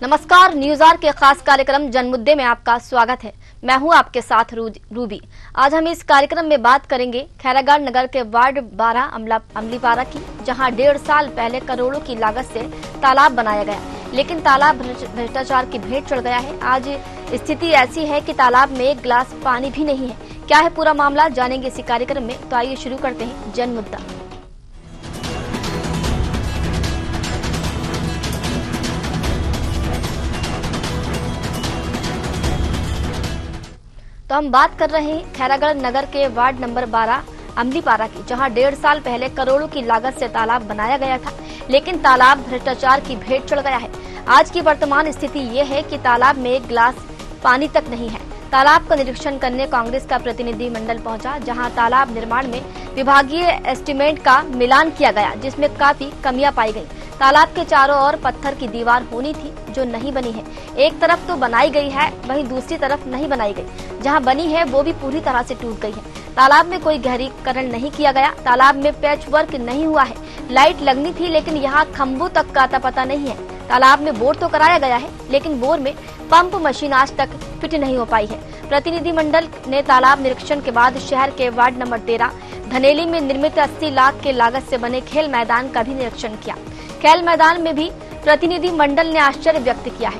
नमस्कार, news are के खास कार्यक्रम जनमुद्दे में आपका स्वागत है। मैं हूं आपके साथ रूबी। आज हम इस कार्यक्रम में बात करेंगे खैरागढ़ नगर के वार्ड 12 अमलीपारा की, जहां 1.5 साल पहले करोड़ों की लागत से तालाब बनाया गया, लेकिन तालाब भ्रष्टाचार की भेंट चढ़ गया है। आज स्थिति ऐसी है कि तालाब में एक गिलास पानी भी नहीं है। क्या है पूरा मामला, जानेंगे इसी कार्यक्रम में। तो आइए शुरू करते हैं जनमुद्दा। तो हम बात कर रहे हैं खैरागढ़ नगर के वार्ड नंबर 12 अमलीपारा की, जहां 1.5 साल पहले करोड़ों की लागत से तालाब बनाया गया था, लेकिन तालाब भ्रष्टाचार की भेंट चढ़ गया है। आज की वर्तमान स्थिति ये है कि तालाब में एक गिलास पानी तक नहीं है। तालाब का निरीक्षण करने कांग्रेस का प्रतिनिधि मंडल पहुंचा, जहां तालाब निर्माण में विभागीय एस्टीमेट का मिलान किया गया, जिसमें काफी कमियां पाई गई। तालाब के चारों ओर पत्थर की दीवार होनी थी, जो नहीं बनी है। एक तरफ तो बनाई गई है, वहीं दूसरी तरफ नहीं बनाई गई। जहां बनी है वो भी पूरी तरह से टूट गई है। तालाब में कोई गहरीकरण नहीं किया गया। तालाब में पैच वर्क नहीं हुआ है। लाइट लगनी थी, लेकिन यहाँ खंभों तक का आता पता नहीं है। तालाब में बोर तो कराया गया है, लेकिन बोर में पंप मशीन आज तक फिट नहीं हो पाई है। प्रतिनिधि मंडल ने तालाब निरीक्षण के बाद शहर के वार्ड नंबर 13 धनेली में निर्मित 80 लाख के लागत से बने खेल मैदान का भी निरीक्षण किया। खेल मैदान में भी प्रतिनिधि मंडल ने आश्चर्य व्यक्त किया है।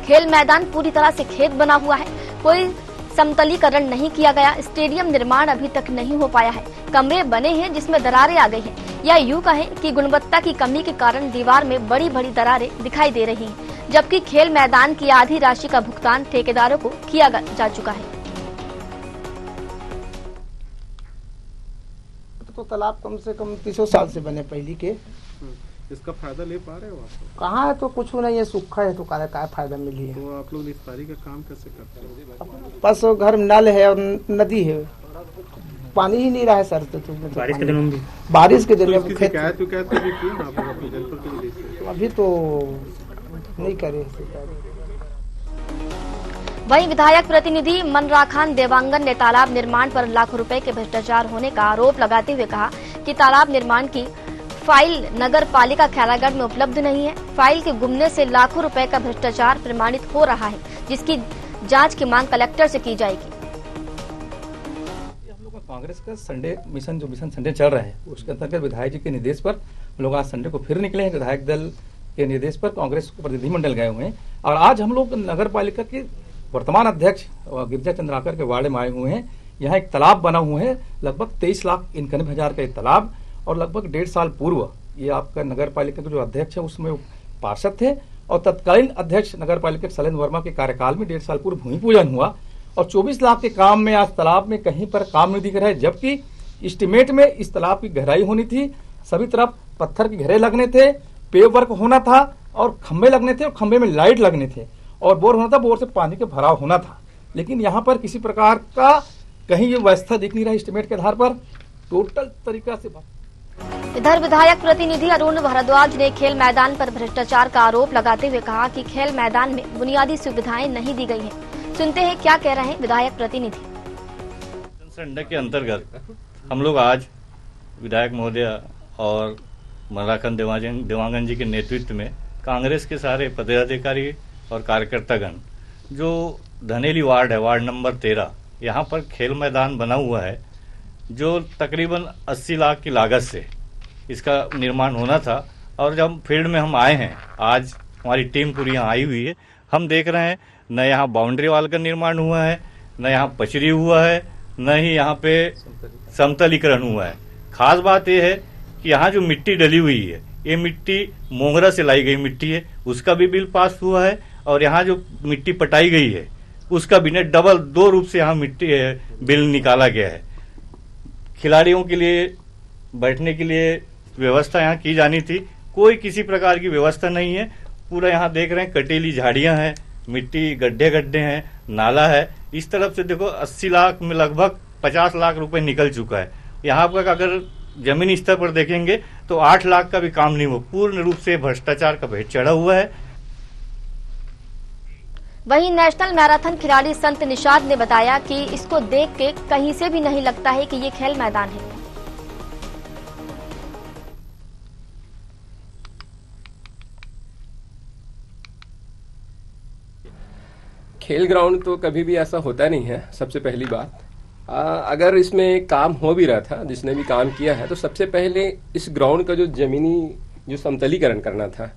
खेल मैदान पूरी तरह से खेत बना हुआ है, कोई समतलीकरण नहीं किया गया। स्टेडियम निर्माण अभी तक नहीं हो पाया है। कमरे बने हैं जिसमें दरारें आ गई हैं, या यूं कहें कि गुणवत्ता की कमी के कारण दीवार में बड़ी बड़ी दरारें दिखाई दे रही हैं, जबकि खेल मैदान की आधी राशि का भुगतान ठेकेदारों को किया जा चुका है। तो तालाब कम से कम 300 साल से बने पहले के। इसका फायदा ले पा रहे हो आप? कहाँ है, तो कुछ नहीं है, सूखा है, तो क्या फायदा मिली है। तो आप लोग निस्तारी का काम कैसे करते हो? बस घर में नल है और नदी है, पानी ही नहीं रहा है सर। तो बारिश के दिनों में बारिश के दिन तो शिकायत भी क्यों ना आप लोग अपने जनपद के? अभी तो नहीं करे। वहीं विधायक प्रतिनिधि मनराखान देवांगन ने तालाब निर्माण पर लाखों रुपए के भ्रष्टाचार होने का आरोप लगाते हुए कहा कि तालाब निर्माण की फाइल नगर पालिका खैरागढ़ में उपलब्ध नहीं है। फाइल के गुमने से लाखों रुपए का भ्रष्टाचार प्रमाणित हो रहा है, जिसकी जांच की मांग कलेक्टर से की जाएगी। हम लोग का कांग्रेस का संडे मिशन, जो मिशन संडे चल रहा है, उसके अंतर्गत विधायक जी के निर्देश पर हम लोग आज संडे को फिर निकले हैं। विधायक दल के निर्देश पर कांग्रेस प्रतिनिधिमंडल गए हुए हैं, और आज हम लोग नगर पालिका के वर्तमान अध्यक्ष गिरिजा चंद्राकर के वार्ड में आए हुए हैं। यहाँ एक तालाब बना हुआ है, लगभग 23,91,000 का तालाब, और लगभग 1.5 साल पूर्व ये आपका नगर पालिका के जो अध्यक्ष है उसमें पार्षद थे, और तत्कालीन अध्यक्ष नगर पालिका शैलेंद्र वर्मा के कार्यकाल में 1.5 साल पूर्व भूमि पूजन हुआ, और 24 लाख के काम में आज तालाब में कहीं पर काम नहीं दिख रहा है। जबकि एस्टीमेट में इस तालाब की गहराई होनी थी, सभी तरफ पत्थर के घेरे लगने थे, पेव वर्क होना था, और खंभे लगने थे, और खंभे में लाइट लगने थे, और बोर होना था, बोर से पानी के भराव होना था। लेकिन यहाँ पर किसी प्रकार का कहीं ये व्यवस्था दिख नहीं रहा एस्टीमेट के आधार पर टोटल तरीका से। इधर विधायक प्रतिनिधि अरुण भारद्वाज ने खेल मैदान पर भ्रष्टाचार का आरोप लगाते हुए कहा कि खेल मैदान में बुनियादी सुविधाएं नहीं दी गई हैं। सुनते हैं क्या कह रहे हैं विधायक प्रतिनिधि। संडे के अंतर्गत हम लोग आज विधायक महोदय और मनराखान देवांगन जी के नेतृत्व में कांग्रेस के सारे पदाधिकारी और कार्यकर्तागण, जो धनेली वार्ड है, वार्ड नंबर 13, यहाँ पर खेल मैदान बना हुआ है, जो तकरीबन 80 लाख की लागत से इसका निर्माण होना था। और जब फील्ड में हम आए हैं, आज हमारी टीम पूरी यहाँ आई हुई है, हम देख रहे हैं न यहाँ बाउंड्री वाल का निर्माण हुआ है, न यहाँ पचरी हुआ है, न ही यहाँ पे समतलीकरण हुआ है। खास बात यह है कि यहाँ जो मिट्टी डली हुई है, ये मिट्टी मोंगरा से लाई गई मिट्टी है, उसका भी बिल पास हुआ है, और यहाँ जो मिट्टी पटाई गई है उसका भी ने डबल 2 रूप से यहाँ मिट्टी बिल निकाला गया है। खिलाड़ियों के लिए बैठने के लिए व्यवस्था यहाँ की जानी थी, कोई किसी प्रकार की व्यवस्था नहीं है। पूरा यहाँ देख रहे हैं कटीली झाड़ियां हैं, मिट्टी गड्ढे गड्ढे हैं, नाला है। इस तरफ से देखो 80 लाख में लगभग 50 लाख रुपए निकल चुका है। यहाँ पर अगर जमीनी स्तर पर देखेंगे तो 8 लाख का भी काम नहीं हुआ। पूर्ण रूप से भ्रष्टाचार का भेद चढ़ा हुआ है। वहीं नेशनल मैराथन खिलाड़ी संत निषाद ने बताया कि इसको देख के कहीं से भी नहीं लगता है कि ये खेल मैदान है। खेल ग्राउंड तो कभी भी ऐसा होता नहीं है। सबसे पहली बात, अगर इसमें काम हो भी रहा था, जिसने भी काम किया है, तो सबसे पहले इस ग्राउंड का जो जमीनी जो समतलीकरण करना था।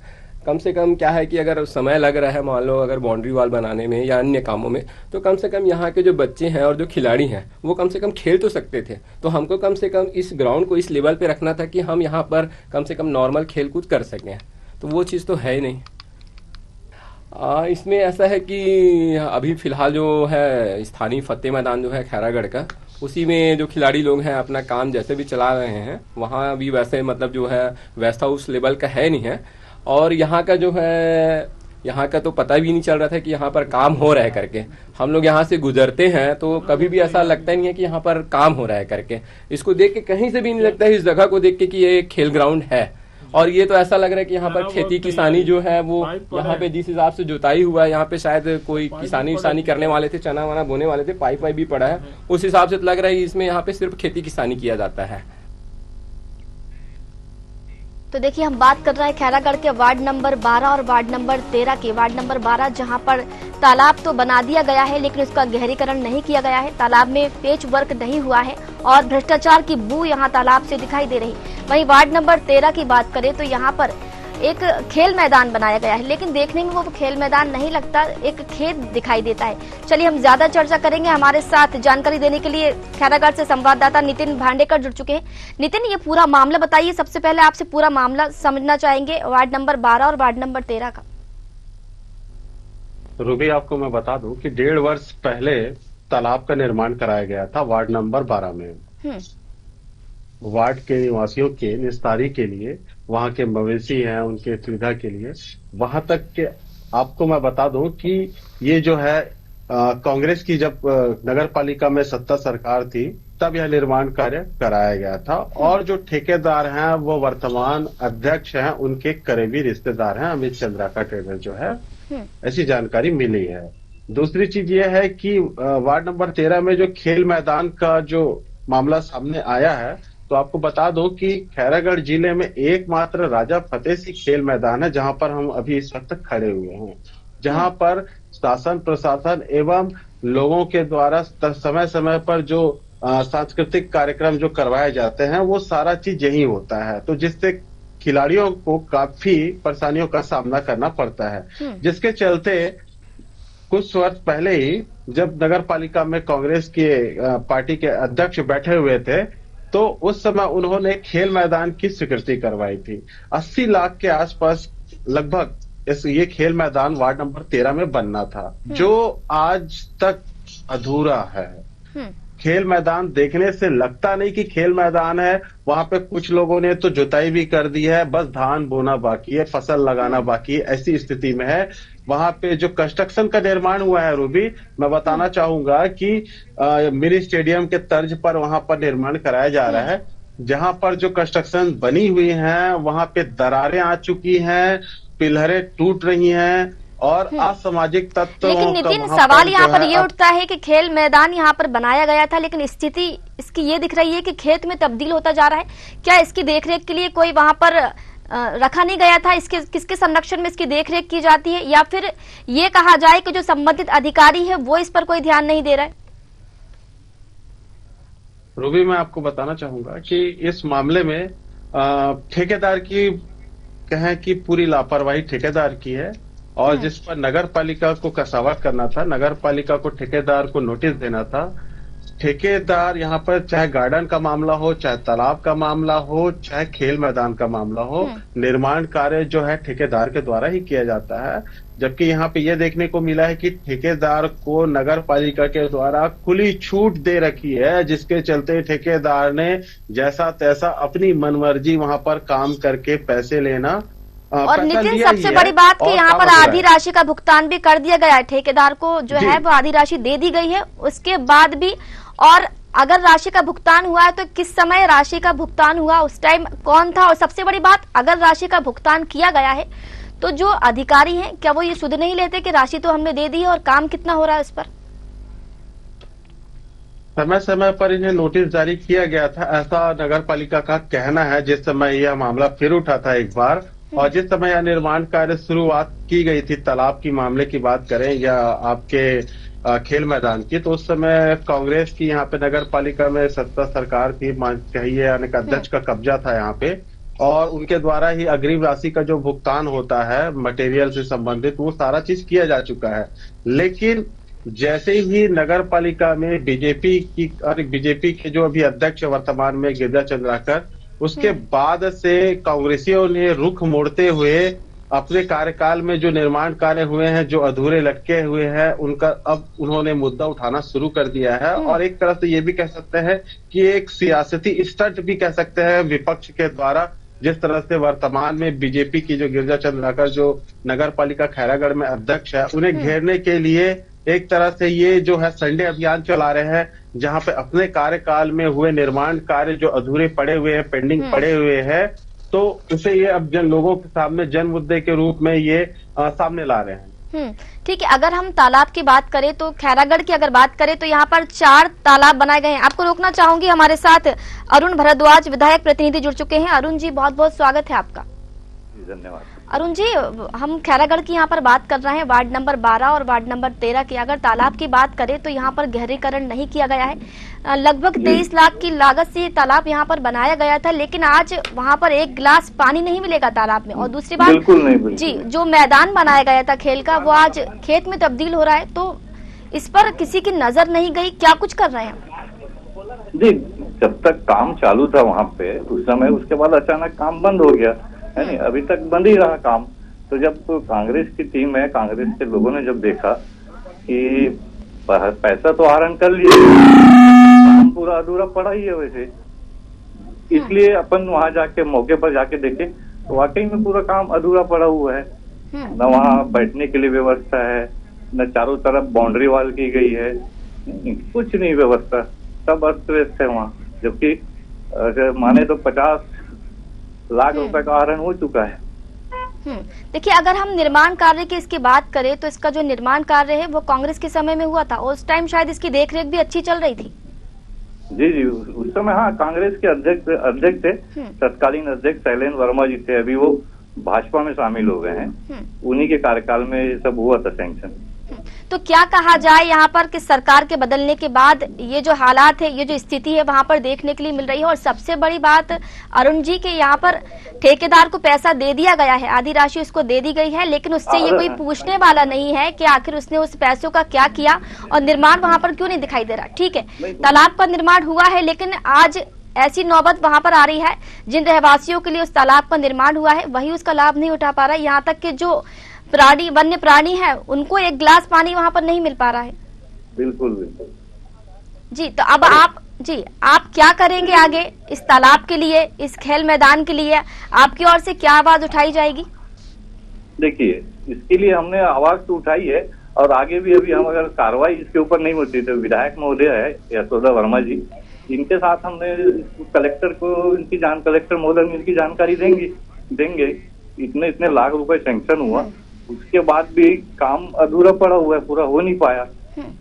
कम से कम क्या है कि अगर समय लग रहा है, मान लो अगर बाउंड्री वॉल बनाने में या अन्य कामों में, तो कम से कम यहाँ के जो बच्चे हैं और जो खिलाड़ी हैं वो कम से कम खेल तो सकते थे। तो हमको कम से कम इस ग्राउंड को इस लेवल पे रखना था कि हम यहाँ पर कम से कम नॉर्मल खेल कूद कर सकें। तो वो चीज़ तो है ही नहीं। इसमें ऐसा है कि अभी फिलहाल जो है स्थानीय फतेह मैदान जो है खैरागढ़ का, उसी में जो खिलाड़ी लोग हैं अपना काम जैसे भी चला रहे हैं। वहाँ भी वैसे मतलब जो है वैसा उस लेवल का है नहीं है। और यहाँ का जो है, यहाँ का तो पता भी नहीं चल रहा था कि यहाँ पर काम हो रहा है करके। हम लोग यहाँ से गुजरते हैं तो कभी भी ऐसा लगता नहीं है कि यहाँ पर काम हो रहा है करके। इसको देख के कहीं से भी नहीं लगता है इस जगह को देख के कि ये खेल ग्राउंड है। और ये तो ऐसा लग रहा है कि यहाँ पर खेती किसानी जो है वो यहाँ पे जिस हिसाब से जुताई हुआ है, यहाँ पे शायद कोई किसानी करने वाले थे, चना वना बोने वाले थे, पाइप वाइप भी पड़ा है, उस हिसाब से तो लग रहा है इसमें यहाँ पे सिर्फ खेती किसानी किया जाता है। तो देखिए, हम बात कर रहे हैं खैरागढ़ के वार्ड नंबर 12 और वार्ड नंबर 13 की। वार्ड नंबर 12 जहां पर तालाब तो बना दिया गया है लेकिन उसका गहरीकरण नहीं किया गया है, तालाब में पेच वर्क नहीं हुआ है और भ्रष्टाचार की बू यहां तालाब से दिखाई दे रही। वहीं वार्ड नंबर 13 की बात करें तो यहां पर एक खेल मैदान बनाया गया है, लेकिन देखने में वो खेल मैदान नहीं लगता, एक खेत दिखाई देता है। चलिए हम ज्यादा चर्चा करेंगे। हमारे साथ जानकारी देने के लिए खैरागढ़ से संवाददाता नितिन भांडेकर जुड़ चुके हैं। नितिन, ये पूरा मामला बताइए। सबसे पहले आपसे पूरा मामला समझना चाहेंगे वार्ड नंबर 12 और वार्ड नंबर 13 का। रूबी, आपको मैं बता दूं कि 1.5 वर्ष पहले तालाब का निर्माण कराया गया था वार्ड नंबर 12 में। वार्ड के निवासियों के निस्तारी के लिए, वहां के मवेशी हैं उनके सुविधा के लिए, वहां तक के आपको मैं बता दूं कि ये जो है कांग्रेस की जब नगर पालिका में सत्ता सरकार थी तब यह निर्माण कार्य कराया गया था। और जो ठेकेदार हैं वो वर्तमान अध्यक्ष हैं, उनके करीबी रिश्तेदार हैं अमित चंद्राका ट्रेडर जो है, ऐसी जानकारी मिली है। दूसरी चीज ये है कि वार्ड नंबर 13 में जो खेल मैदान का जो मामला सामने आया है, तो आपको बता दो कि खैरागढ़ जिले में एकमात्र राजा फतेह सिंह खेल मैदान है जहां पर हम अभी इस वक्त खड़े हुए हैं, जहां पर शासन प्रशासन एवं लोगों के द्वारा समय समय पर जो सांस्कृतिक कार्यक्रम जो करवाए जाते हैं वो सारा चीज यही होता है। तो जिससे खिलाड़ियों को काफी परेशानियों का सामना करना पड़ता है, जिसके चलते कुछ वर्ष पहले ही जब नगर पालिका में कांग्रेस के पार्टी के अध्यक्ष बैठे हुए थे तो उस समय उन्होंने खेल मैदान की स्वीकृति करवाई थी। 80 लाख के आसपास लगभग ये खेल मैदान वार्ड नंबर 13 में बनना था, जो आज तक अधूरा है। खेल मैदान देखने से लगता नहीं कि खेल मैदान है। वहां पे कुछ लोगों ने तो जुताई भी कर दी है, बस धान बोना बाकी है, फसल लगाना बाकी है, ऐसी स्थिति में है। वहां पे जो कंस्ट्रक्शन का निर्माण हुआ है रूबी, मैं बताना चाहूंगा कि मिनी स्टेडियम के तर्ज पर वहां पर निर्माण कराया जा रहा है। जहां पर जो कंस्ट्रक्शन बनी हुई है वहां पे दरारें आ चुकी हैं, पिलरें टूट रही हैं और असामाजिक तत्व। लेकिन नितिन, सवाल यहाँ पर ये उठता है कि खेल मैदान यहाँ पर बनाया गया था लेकिन स्थिति इसकी ये दिख रही है कि खेत में तब्दील होता जा रहा है। क्या इसकी देखरेख के लिए कोई वहां पर रखा नहीं गया था? इसके किसके संरक्षण में इसकी देखरेख की जाती है, या फिर ये कहा जाए कि जो संबंधित अधिकारी है वो इस पर कोई ध्यान नहीं दे रहा है? रूबी, मैं आपको बताना चाहूंगा कि इस मामले में ठेकेदार की कहें कि पूरी लापरवाही ठेकेदार की है और जिस पर नगर पालिका को कसावट करना था, नगर पालिका को ठेकेदार को नोटिस देना था। ठेकेदार यहाँ पर चाहे गार्डन का मामला हो, चाहे तालाब का मामला हो, चाहे खेल मैदान का मामला हो, निर्माण कार्य जो है ठेकेदार के द्वारा ही किया जाता है। जबकि यहाँ पे ये देखने को मिला है कि ठेकेदार को नगर पालिका के द्वारा खुली छूट दे रखी है, जिसके चलते ठेकेदार ने जैसा तैसा अपनी मनमर्जी वहां पर काम करके पैसे लेना। और नितिन, सबसे बड़ी बात कि यहाँ पर आधी राशि का भुगतान भी कर दिया गया है, ठेकेदार को जो है वो आधी राशि दे दी गई है उसके बाद भी। और अगर राशि का भुगतान हुआ है तो किस समय राशि का भुगतान हुआ, उस टाइम कौन था? और सबसे बड़ी बात, अगर राशि का भुगतान किया गया है तो जो अधिकारी हैं क्या वो ये सुध नहीं लेते कि राशि तो हमने दे दी है और काम कितना हो रहा है इस पर? समय समय पर इन्हें नोटिस जारी किया गया था, ऐसा नगर पालिका का कहना है। जिस समय यह मामला फिर उठा था एक बार, और जिस समय यह निर्माण कार्य शुरुआत की गई थी, तालाब की मामले की बात करें या आपके खेल मैदान की, तो उस समय कांग्रेस की यहाँ पे नगर पालिका में सत्ता सरकार थी, कहिए यानी अध्यक्ष का कब्जा था यहाँ पे, और उनके द्वारा ही अग्रिम राशि का जो भुगतान होता है मटेरियल से संबंधित, वो सारा चीज किया जा चुका है। लेकिन जैसे ही नगर पालिका में बीजेपी के जो अभी अध्यक्ष वर्तमान में गिरिजा चंद्राकर, उसके बाद से कांग्रेसियों ने रुख मोड़ते हुए अपने कार्यकाल में जो निर्माण कार्य हुए हैं, जो अधूरे लटके हुए हैं, उनका अब उन्होंने मुद्दा उठाना शुरू कर दिया है। और एक तरह से ये भी कह सकते हैं कि एक सियासती स्टंट भी कह सकते हैं विपक्ष के द्वारा, जिस तरह से वर्तमान में बीजेपी की जो गिरिजा चंद्राकर जो नगर पालिका खैरागढ़ में अध्यक्ष है, उन्हें घेरने के लिए एक तरह से ये जो है संडे अभियान चला रहे हैं, जहां पे अपने कार्यकाल में हुए निर्माण कार्य जो अधूरे पड़े हुए हैं, पेंडिंग पड़े हुए हैं, तो उसे ये अब लोगों के सामने जन मुद्दे के रूप में ये सामने ला रहे हैं। ठीक है, अगर हम तालाब की बात करें तो खैरागढ़ की अगर बात करें तो यहाँ पर 4 तालाब बनाए गए हैं। आपको रोकना चाहूंगी, हमारे साथ अरुण भारद्वाज विधायक प्रतिनिधि जुड़ चुके हैं। अरुण जी, बहुत बहुत स्वागत है आपका। धन्यवाद। अरुण जी, हम खैरागढ़ की यहाँ पर बात कर रहे हैं, वार्ड नंबर 12 और वार्ड नंबर 13 की। अगर तालाब की बात करें तो यहाँ पर गहरीकरण नहीं किया गया है। लगभग 23 लाख की लागत से तालाब यहाँ पर बनाया गया था, लेकिन आज वहाँ पर एक गिलास पानी नहीं मिलेगा तालाब में। और दूसरी बात, बिल्कुल जी, जो मैदान बनाया गया था खेल का, वो आज खेत में तब्दील हो रहा है। तो इस पर किसी की नजर नहीं गई, क्या कुछ कर रहे हैं? जी, जब तक काम चालू था वहाँ पे उस समय, उसके बाद अचानक काम बंद हो गया है नहीं, अभी तक बंद ही रहा काम। तो जब कांग्रेस की टीम है, कांग्रेस के लोगों ने जब देखा कि पैसा तो आहरण कर लिया, काम पूरा अधूरा पड़ा ही है वैसे, इसलिए अपन वहां जाके मौके पर जाके देखे तो वाकई में पूरा काम अधूरा पड़ा हुआ है। न वहाँ बैठने के लिए व्यवस्था है, न चारों तरफ बाउंड्री वॉल की गई है, कुछ नहीं व्यवस्था, सब अस्त व्यस्त है वहाँ। जबकि माने तो 50 लाख रुपए का आहरण हो चुका है। देखिए, अगर हम निर्माण कार्य की इसकी बात करें तो इसका जो निर्माण कार्य है वो कांग्रेस के समय में हुआ था, उस टाइम शायद इसकी देखरेख भी अच्छी चल रही थी। जी, उस समय हाँ, कांग्रेस के अध्यक्ष थे, तत्कालीन अध्यक्ष शैलेंद्र वर्मा जी थे, अभी वो भाजपा में शामिल हो गए हैं। उन्हीं के कार्यकाल में ये सब हुआ था सैंक्शन। तो क्या कहा जाए यहाँ पर कि सरकार के बदलने के बाद ये जो हालात है, ये जो स्थिति है वहाँ पर देखने के लिए मिल रही है। और सबसे बड़ी बात अरुण जी के यहाँ पर ठेकेदार को पैसा दे दिया गया है, आधी राशि उसको दे दी गई है, लेकिन उससे ये कोई पूछने वाला नहीं है कि आखिर उसने उस पैसों का क्या किया और निर्माण वहाँ पर क्यों नहीं दिखाई दे रहा। ठीक है, तालाब का निर्माण हुआ है, लेकिन आज ऐसी नौबत वहाँ पर आ रही है, जिन रहवासियों के लिए उस तालाब का निर्माण हुआ है वही उसका लाभ नहीं उठा पा रहा है। यहाँ तक कि जो वन्य प्राणी है, उनको एक गिलास पानी वहाँ पर नहीं मिल पा रहा है। बिल्कुल। जी, तो अब आप क्या करेंगे आगे इस तालाब के लिए, इस खेल मैदान के लिए? आपकी ओर से क्या आवाज उठाई जाएगी? देखिए, इसके लिए हमने आवाज तो उठाई है, और आगे भी अभी हम अगर कार्रवाई इसके ऊपर नहीं होती तो विधायक महोदय है यशोदा वर्मा जी, इनके साथ हमने कलेक्टर को कलेक्टर महोदय इनकी जानकारी देंगे। इतने लाख रुपए सैंक्शन हुआ, उसके बाद भी काम अधूरा पड़ा हुआ है, पूरा हो नहीं पाया।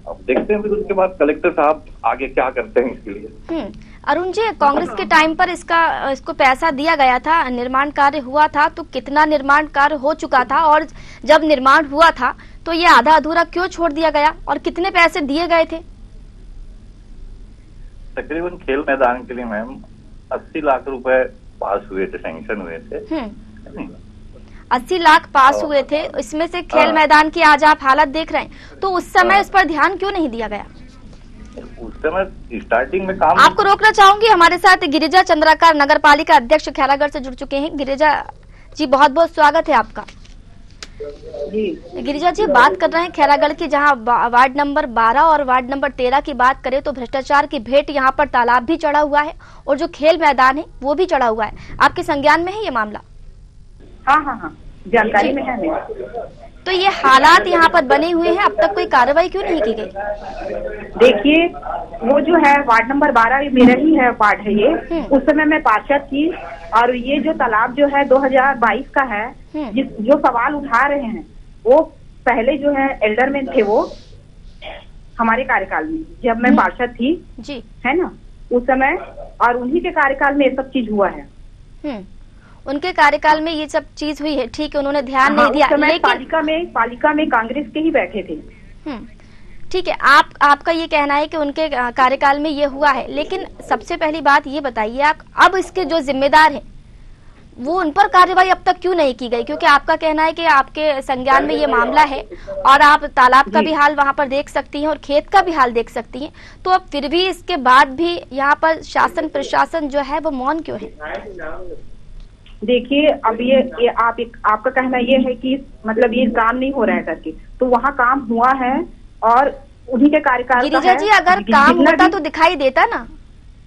अब देखते हैं फिर उसके बाद कलेक्टर साहब आगे क्या करते हैं इसके लिए। अरुण जी, कांग्रेस के टाइम पर इसको पैसा दिया गया था, निर्माण कार्य हुआ था, तो कितना निर्माण कार्य हो चुका था? और जब निर्माण हुआ था तो ये आधा अधूरा क्यों छोड़ दिया गया, और कितने पैसे दिए गए थे? तकरीबन खेल मैदान के लिए मैम 80 लाख रुपए पास हुए थे, सैंक्शन हुए थे। 80 लाख पास हुए थे, इसमें से खेल मैदान की आज आप हालत देख रहे हैं, तो उस समय उस पर ध्यान क्यों नहीं दिया गया? उस समय स्टार्टिंग में काम। आपको रोकना चाहूंगी, हमारे साथ गिरिजा चंद्राकर नगर पालिका अध्यक्ष खैरागढ़ से जुड़ चुके हैं। गिरिजा जी, बहुत बहुत स्वागत है आपका। गिरिजा जी, बात कर रहे हैं खैरागढ़ की, जहां वार्ड नंबर 12 और वार्ड नंबर 13 की बात करें तो भ्रष्टाचार की भेंट यहां पर तालाब भी चढ़ा हुआ है और जो खेल मैदान है वो भी चढ़ा हुआ है। आपके संज्ञान में है ये मामला? हाँ, जानकारी में है। तो ये हालात यहाँ पर बने हुए हैं, अब तक कोई कार्रवाई क्यों नहीं की गई? देखिए, वो जो है वार्ड नंबर 12 मेरा ही है वार्ड है ये। उस समय मैं पार्षद थी, और ये जो तालाब जो है 2022 का है, जो सवाल उठा रहे हैं वो पहले जो है एल्डरमैन थे वो हमारे कार्यकाल में, जब मैं पार्षद थी जी, है ना, उस समय, और उन्हीं के कार्यकाल में ये सब चीज हुआ है। उनके कार्यकाल में ये सब चीज हुई है, ठीक है, उन्होंने ध्यान नहीं दिया, लेकिन पालिका में कांग्रेस के ही बैठे थे। ठीक है, आपका ये कहना है कि उनके कार्यकाल में ये हुआ है, लेकिन सबसे पहली बात ये बताइए आप, अब इसके जो जिम्मेदार हैं वो उन पर कार्रवाई अब तक क्यों नहीं की गई? क्योंकि आपका कहना है कि आपके संज्ञान में ये मामला है और आप तालाब का भी हाल वहां पर देख सकती हैं और खेत का भी हाल देख सकती हैं, तो अब फिर भी इसके बाद भी यहाँ पर शासन प्रशासन जो है वो मौन क्यों है? देखिए, अब ये आपका कहना ये है कि मतलब ये काम नहीं हो रहा है करके, तो वहाँ काम हुआ है और उन्हीं के कार्यकाल का है। गिरिजा जी, अगर काम होता तो दिखाई देता ना,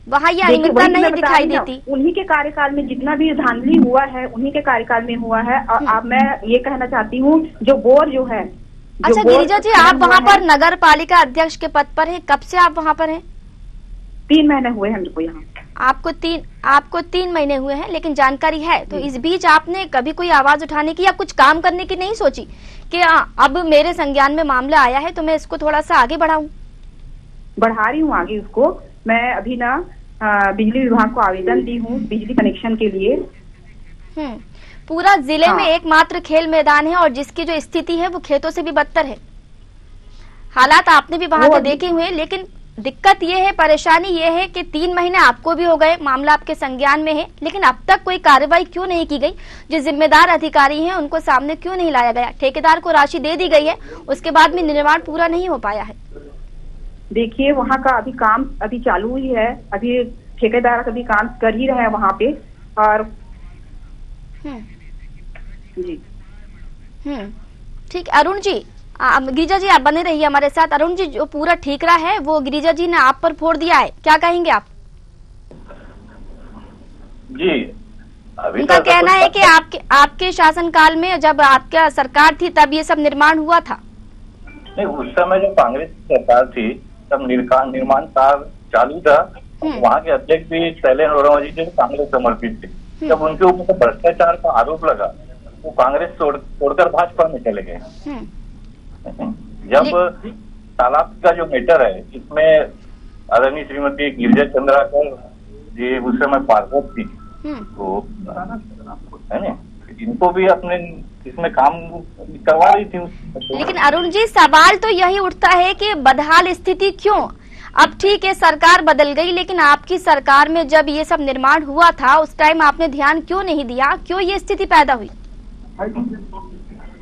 वहाँ ये अनियमितता नहीं दिखाई देती। उन्हीं के कार्यकाल में जितना भी धांधली हुआ है उन्हीं के कार्यकाल में हुआ है। और अब मैं ये कहना चाहती हूँ जो बोर जो है। अच्छा गिरिजा जी, आप वहाँ पर नगर पालिका अध्यक्ष के पद पर हैं, कब से आप वहाँ पर हैं? 3 महीने हुए हैं हमको यहाँ। आपको 3 महीने हुए हैं, लेकिन जानकारी है तो इस बीच आपने कभी कोई आवाज उठाने की या कुछ काम करने की नहीं सोची कि अब मेरे संज्ञान में मामला आया है तो मैं इसको थोड़ा सा आगे बढ़ाऊं? बढ़ा रही हूँ आगे उसको। मैं अभी ना बिजली विभाग को आवेदन दी हूँ बिजली कनेक्शन के लिए। पूरा जिले में एकमात्र खेल मैदान है और जिसकी जो स्थिति है वो खेतों से भी बदतर है। हालात आपने भी वहां के देखे हुए, लेकिन दिक्कत ये है, परेशानी ये है कि 3 महीने आपको भी हो गए, मामला आपके संज्ञान में है, लेकिन अब तक कोई कार्रवाई क्यों नहीं की गई? जो जिम्मेदार अधिकारी हैं उनको सामने क्यों नहीं लाया गया? ठेकेदार को राशि दे दी गई है, उसके बाद भी निर्माण पूरा नहीं हो पाया है। देखिए, वहाँ का अभी काम अभी चालू ही है, अभी ठेकेदार अभी काम कर ही रहे हैं वहाँ पे। और जी ठीक, अरुण जी, गिरिजा जी आप बने रहिए हमारे साथ। अरुण जी, जो पूरा ठीकरा है वो गिरिजा जी ने आप पर फोड़ दिया है, क्या कहेंगे आप? जी, अभी उनका कहना है कि आपके शासनकाल में जब आपका सरकार थी तब ये सब निर्माण हुआ था। नहीं, उस समय जो कांग्रेस की सरकार थी तब निर्माण कार्य चालू था। वहाँ के अध्यक्ष भी शैलेंद्र वर्मा जी जो कांग्रेस समर्पित थे। जब उनके ऊपर भ्रष्टाचार का आरोप लगा वो कांग्रेस छोड़कर भाजपा में चले गए। जब तालाब का जो मैटर है इसमें आदरणीय श्रीमती गिरिजा चंद्राकर जी उस समय पार्षद थी, तो है ना, इनको भी अपने इसमें काम करवा रही थी। लेकिन अरुण जी, सवाल तो यही उठता है कि बदहाल स्थिति क्यों? अब ठीक है सरकार बदल गई, लेकिन आपकी सरकार में जब ये सब निर्माण हुआ था उस टाइम आपने ध्यान क्यों नहीं दिया? क्यों ये स्थिति पैदा हुई?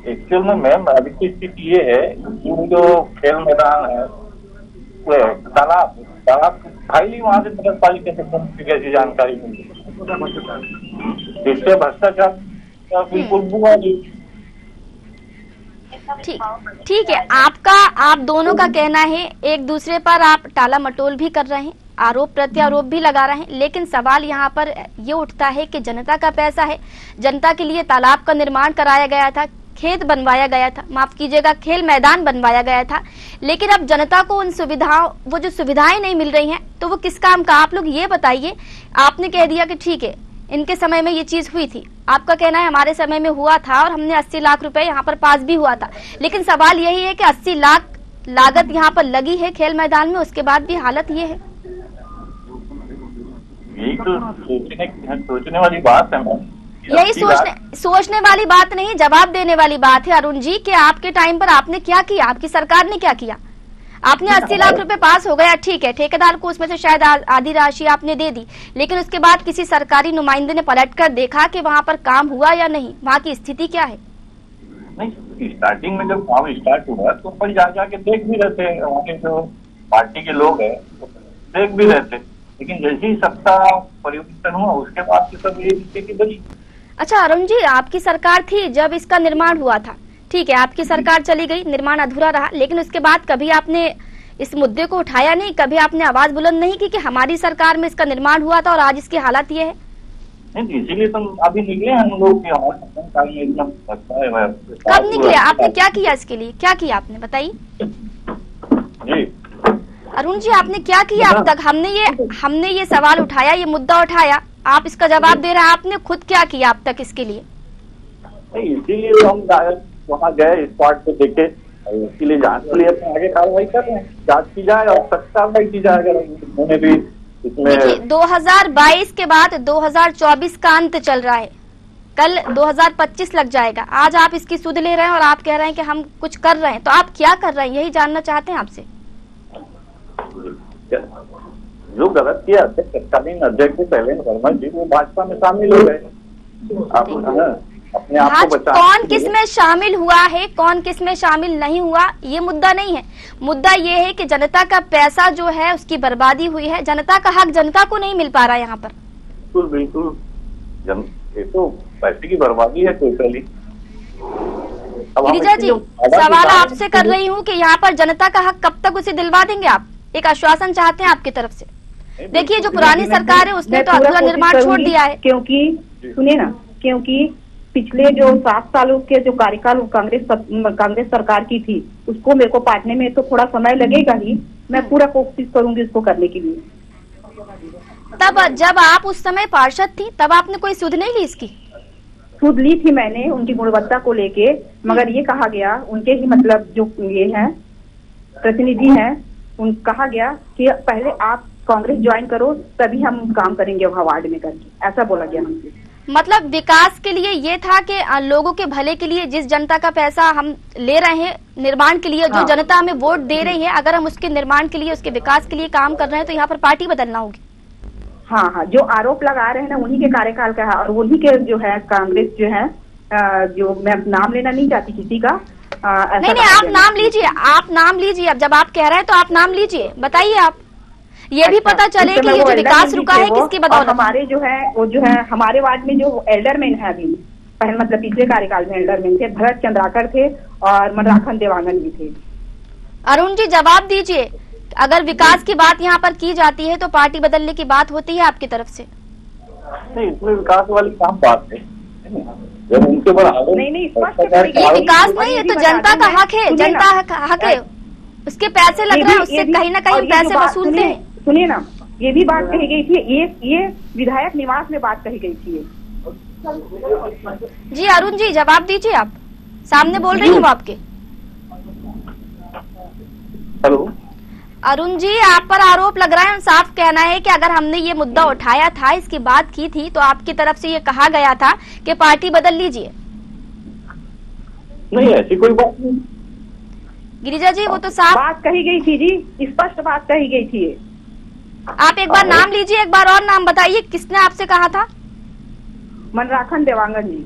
एक्चुअल में मैम अभी की स्थिति ये है, जो खेल मैदान है तालाब खाली वहाँ से नगर पालिका से कैसी जानकारी मिली, इससे भ्रष्टाचार बिल्कुल बुआ जी। ठीक है, आप दोनों का कहना है, एक दूसरे पर आप टाला मटोल भी कर रहे हैं, आरोप प्रत्यारोप भी लगा रहे हैं, लेकिन सवाल यहाँ पर ये उठता है कि जनता का पैसा है, जनता के लिए तालाब का निर्माण कराया गया था, खेत बनवाया गया था, माफ कीजिएगा खेल मैदान बनवाया गया था, लेकिन अब जनता को उन सुविधाओं, वो जो सुविधाएं नहीं मिल रही हैं तो वो किस काम का? आप लोग ये बताइए, आपने कह दिया कि ठीक है इनके समय में ये चीज हुई थी, आपका कहना है हमारे समय में हुआ था और हमने 80 लाख रुपए यहाँ पर पास भी हुआ था, लेकिन सवाल यही है कि 80 लाख लागत यहाँ पर लगी है खेल मैदान में, उसके बाद भी हालत ये है। यही तो सोचने वाली बात है मैम। यही सोचने वाली बात नहीं, जवाब देने वाली बात है अरुण जी कि आपके टाइम पर आपने क्या किया, आपकी सरकार ने क्या किया? आपने 80 लाख रुपए पास हो गया, ठीक है, ठेकेदार को उसमें से शायद आधी राशि आपने दे दी, लेकिन उसके बाद किसी सरकारी नुमाइंदे ने पलटकर देखा कि वहाँ पर काम हुआ या नहीं? वहाँ की स्थिति क्या है? नहीं, स्टार्टिंग में जब काम स्टार्ट हुआ तो ऊपर जाके देख भी रहते हैं, वहाँ के जो पार्टी के लोग हैं देख भी रहते, लेकिन जैसे ही सत्ता परिवर्तन हुआ उसके बाद से सब ये स्थिति बनी। अच्छा अरुण जी, आपकी सरकार थी जब इसका निर्माण हुआ था, ठीक है, आपकी सरकार चली गई, निर्माण अधूरा रहा, लेकिन उसके बाद कभी आपने इस मुद्दे को उठाया नहीं, कभी आपने आवाज बुलंद नहीं की कि हमारी सरकार में इसका निर्माण हुआ था और आज इसकी हालत ये है? नहीं, इसीलिए तो अभी निकले हम लोग। कब निकले? आपने क्या किया इसके लिए? क्या किया आपने, बताइए जी अरुण जी, आपने क्या किया अब तक? हमने ये सवाल उठाया, ये मुद्दा उठाया, आप इसका जवाब दे रहे हैं, आपने खुद क्या किया अब तक इसके लिए? इसीलिए तो हम वहाँ गए, स्पॉट पे देखे, इसके लिए जांच के लिए आगे कार्रवाई कर रहे हैं, जांच की जाए और सख्त कार्रवाई की जाए। उन्होंने भी इसमें 2022 के बाद 2024 का अंत चल रहा है, कल 2025 लग जाएगा। आज आप इसकी सुध ले रहे हैं और आप कह रहे हैं कि हम कुछ कर रहे हैं, तो आप क्या कर रहे हैं, यही जानना चाहते हैं आपसे। जो गलत किया तत्कालीन अध्यक्ष पहले वर्मा जी वो भाजपा में शामिल हो गए। आप अपने आप को बचा, कौन किस में शामिल हुआ है, कौन किस में शामिल नहीं हुआ, ये मुद्दा नहीं है। मुद्दा ये है कि जनता का पैसा जो है उसकी बर्बादी हुई है, जनता का हक जनता को नहीं मिल पा रहा है यहाँ पर। बिल्कुल बिल्कुल, ये तो पैसे की बर्बादी है टोटली। गिरिजा जी, सवाल आपसे कर रही हूँ कि यहाँ पर जनता का हक कब तक उसे दिलवा देंगे आप? एक आश्वासन चाहते हैं आपकी तरफ से। देखिए, जो पुरानी सरकार है उसने तो अधूरा निर्माण छोड़ दिया है। क्योंकि सुनिए ना, क्योंकि पिछले जो 7 सालों के जो कार्यकाल कांग्रेस सरकार की थी, उसको मेरे को पाटने में तो थोड़ा समय लगेगा ही। मैं पूरा कोशिश करूंगी उसको करने के लिए। तब जब आप उस समय पार्षद थी तब आपने कोई सुध नहीं ली इसकी? सुध ली थी मैंने उनकी गुणवत्ता को लेके, मगर ये कहा गया, उनके ही मतलब जो ये है प्रतिनिधि हैं, उन कहा गया कि पहले आप कांग्रेस ज्वाइन करो तभी हम काम करेंगे वहाँ वार्ड में करके, ऐसा बोला गया हमसे। मतलब विकास के लिए ये था कि लोगों के भले के लिए जिस जनता का पैसा हम ले रहे हैं निर्माण के लिए, जो जनता हमें वोट दे रही है, अगर हम उसके निर्माण के लिए, उसके विकास के लिए काम कर रहे हैं तो यहाँ पर पार्टी बदलना होगी। हाँ हाँ, जो आरोप लगा रहे हैं ना उन्हीं के कार्यकाल का है और उन्हीं के जो है कांग्रेस जो है, जो मैं नाम लेना नहीं चाहती किसी का। नहीं, आप नाम लीजिए, आप नाम लीजिए। अब जब आप कह रहे हैं तो आप नाम लीजिए, बताइए आप। ये भी पता चले कि ये जो विकास रुका है किसकी बदौलत। हमारे जो है वो जो है हमारे वार्ड में जो एल्डरमैन है अभी, पहले मतलब पिछले कार्यकाल में एल्डरमैन थे, भरत चंद्राकर थे और मनराखन देवांगन भी थे। अरुण जी, जवाब दीजिए। अगर विकास की बात यहाँ पर की जाती है तो पार्टी बदलने की बात होती है आपकी तरफ से? नहीं, इसमें विकास वाली काम बात है। जब उनके ऊपर नहीं, ये विकास नहीं है तो जनता का हक है, जनता का हक है, उसके पैसे लग रहे हैं, उससे कहीं ना कहीं पैसे वसूलते हैं। सुनिए ना, ये भी बात कही गई थी, ये विधायक निवास में बात कही गई थी। जी अरुण जी, जवाब दीजिए। आप सामने बोल रही हूँ आपके। हेलो अरुण जी, आप पर आरोप लग रहा है, साफ कहना है कि अगर हमने ये मुद्दा उठाया था, इसकी बात की थी, तो आपकी तरफ से ये कहा गया था कि पार्टी बदल लीजिए। नहीं, ऐसी कोई बात नहीं गिरिजा जी, वो तो साफ बात कही गई थी जी, स्पष्ट बात कही गई थी। आप एक बार नाम लीजिए, एक बार और नाम बताइए, किसने आपसे कहा था? मनराखन देवांगन जी।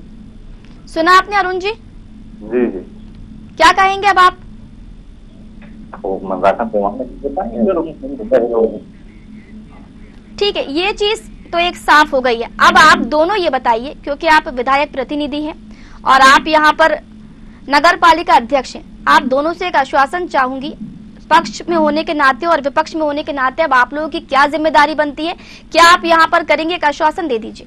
सुना आपने अरुण जी? जी जी। क्या कहेंगे अब आप? ठीक है, ये चीज तो एक साफ हो गई है। अब आप दोनों ये बताइए, क्योंकि आप विधायक प्रतिनिधि हैं और आप यहाँ पर नगर पालिका अध्यक्ष हैं, आप दोनों से एक आश्वासन चाहूंगी, पक्ष में होने के नाते और विपक्ष में होने के नाते अब आप लोगों की क्या जिम्मेदारी बनती है, क्या आप यहाँ पर करेंगे? एक आश्वासन दे दीजिए।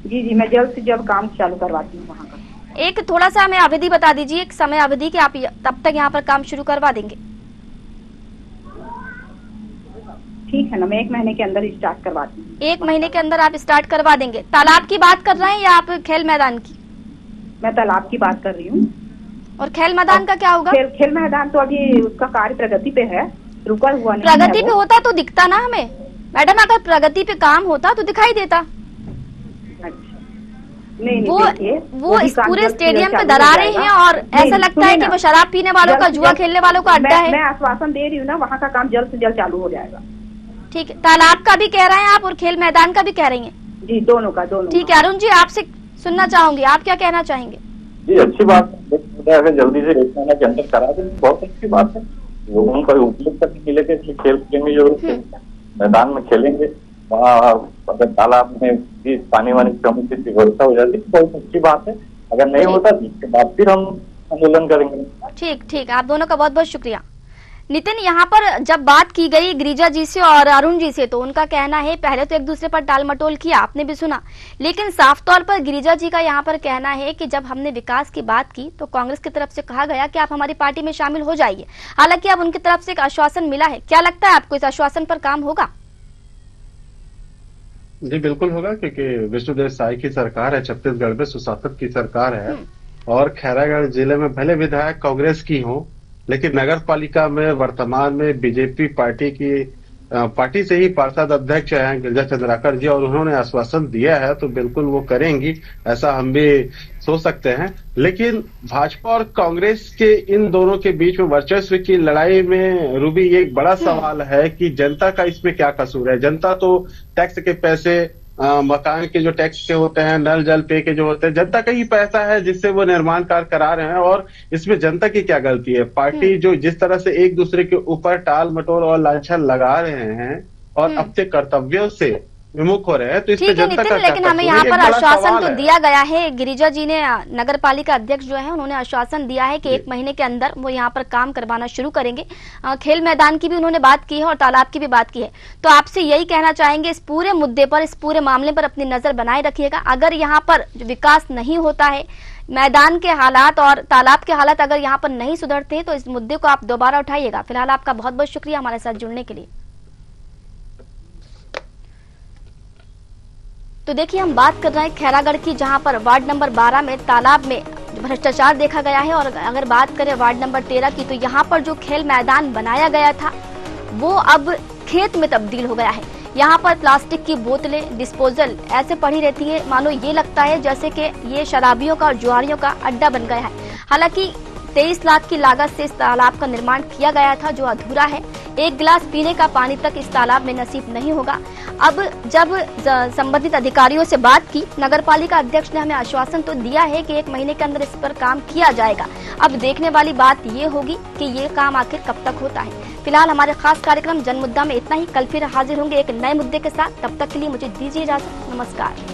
जी, मैं जल्द से जल्द काम चालू करवाती हूँ वहाँ का। एक थोड़ा सा हमें अवधि बता दीजिए, एक समय अवधि कि आप तब तक यहाँ पर काम शुरू करवा देंगे। ठीक है ना, मैं 1 महीने के अंदर स्टार्ट करवाती हूँ। 1 महीने के अंदर आप स्टार्ट करवा देंगे। तालाब की बात कर रहे हैं या आप खेल मैदान की? मैं तालाब की बात कर रही हूँ। और खेल मैदान का क्या होगा? खेल मैदान तो अभी उसका कार्य प्रगति पे है, रुका हुआ नहीं। प्रगति पे होता तो दिखता ना हमें मैडम, अगर प्रगति पे काम होता तो दिखाई देता। नहीं, वो इस पूरे स्टेडियम पे दरारें हैं और ऐसा लगता है कि वो शराब पीने वालों का, जुआ खेलने वालों का अड्डा है। मैं आश्वासन दे रही हूँ ना, वहाँ का काम जल्द से जल्द चालू हो जाएगा। ठीक है, तालाब का भी कह रहे हैं आप और खेल मैदान का भी कह रही हैं? जी, दोनों का, दोनों। ठीक है, अरुण जी आपसे सुनना चाहूंगी, आप क्या कहना चाहेंगे? जी, अच्छी बात है, अगर जल्दी से 1 महीने के अंदर करा दें बहुत अच्छी बात है। लोगों का उपयोग करने के लिए खेल खेलेंगे, जो मैदान में खेलेंगे, वहाँ अगर तालाब में भी पानी वानी की व्यवस्था हो जाती है बहुत अच्छी बात है। अगर नहीं होता तो इसके बाद फिर हम आंदोलन करेंगे। ठीक, आप दोनों का बहुत बहुत शुक्रिया। नितिन, यहाँ पर जब बात की गई गिरिजा जी से और अरुण जी से, तो उनका कहना है पहले तो एक दूसरे पर टाल मटोल किया, आपने भी सुना, लेकिन साफ तौर पर गिरिजा जी का यहाँ पर कहना है कि जब हमने विकास की बात की तो कांग्रेस की तरफ से कहा गया कि आप हमारी पार्टी में शामिल हो जाइए। हालांकि अब उनकी तरफ से एक आश्वासन मिला है, क्या लगता है आपको इस आश्वासन पर काम होगा? जी बिल्कुल होगा, क्योंकि विष्णुदेव साय की सरकार है, छत्तीसगढ़ में सुशासन की सरकार है और खैरागढ़ जिले में भले विधायक कांग्रेस की हो, लेकिन नगर पालिका में वर्तमान में बीजेपी पार्टी की पार्टी से ही पार्षद अध्यक्ष हैं गिरिजा चंद्राकर जी, और उन्होंने आश्वासन दिया है तो बिल्कुल वो करेंगी, ऐसा हम भी सोच सकते हैं। लेकिन भाजपा और कांग्रेस के इन दोनों के बीच में वर्चस्व की लड़ाई में रूबी ये एक बड़ा सवाल है कि जनता का इसमें क्या कसूर है। जनता तो टैक्स के पैसे, मकान के जो टैक्स के होते हैं, नल जल पे के जो होते हैं, जनता का ही पैसा है जिससे वो निर्माण कार्य करा रहे हैं, और इसमें जनता की क्या गलती है। पार्टी जो जिस तरह से एक दूसरे के ऊपर टाल मटोल और लांछन लगा रहे हैं और अपने कर्तव्यों से विमुख हो रहे हैं, तो इसमें ठीक है जनता का नितिन, क्या लेकिन हमें कसूर है? यहाँ ये पर एक बड़ा आश्वासन सवाल तो है। दिया गया है। गिरिजा जी ने, नगर पालिका अध्यक्ष जो है, उन्होंने आश्वासन दिया है कि 1 महीने के अंदर वो यहाँ पर काम करवाना शुरू करेंगे। खेल मैदान की भी उन्होंने बात की है और तालाब की भी बात की है। तो आपसे यही कहना चाहेंगे, इस पूरे मुद्दे पर, इस पूरे मामले पर अपनी नजर बनाए रखिएगा। अगर यहाँ पर विकास नहीं होता है, मैदान के हालात और तालाब के हालात अगर यहाँ पर नहीं सुधरते हैं, तो इस मुद्दे को आप दोबारा उठाइएगा। फिलहाल आपका बहुत बहुत शुक्रिया हमारे साथ जुड़ने के लिए। तो देखिए, हम बात कर रहे हैं खैरागढ़ की, जहां पर वार्ड नंबर 12 में तालाब में भ्रष्टाचार देखा गया है। और अगर बात करें वार्ड नंबर 13 की, तो यहां पर जो खेल मैदान बनाया गया था वो अब खेत में तब्दील हो गया है। यहाँ पर प्लास्टिक की बोतलें, डिस्पोजल ऐसे पड़ी रहती है, मानो ये लगता है जैसे कि ये शराबियों का और जुआरियों का अड्डा बन गया है। हालांकि 23 लाख की लागत से इस तालाब का निर्माण किया गया था, जो अधूरा है। 1 गिलास पीने का पानी तक इस तालाब में नसीब नहीं होगा। अब जब संबंधित अधिकारियों से बात की, नगर पालिका अध्यक्ष ने हमें आश्वासन तो दिया है कि 1 महीने के अंदर इस पर काम किया जाएगा। अब देखने वाली बात ये होगी कि ये काम आखिर कब तक होता है। फिलहाल हमारे खास कार्यक्रम जनमुद्दा में इतना ही। कल फिर हाजिर होंगे एक नए मुद्दे के साथ। तब तक के लिए मुझे दीजिए इजाजत। नमस्कार।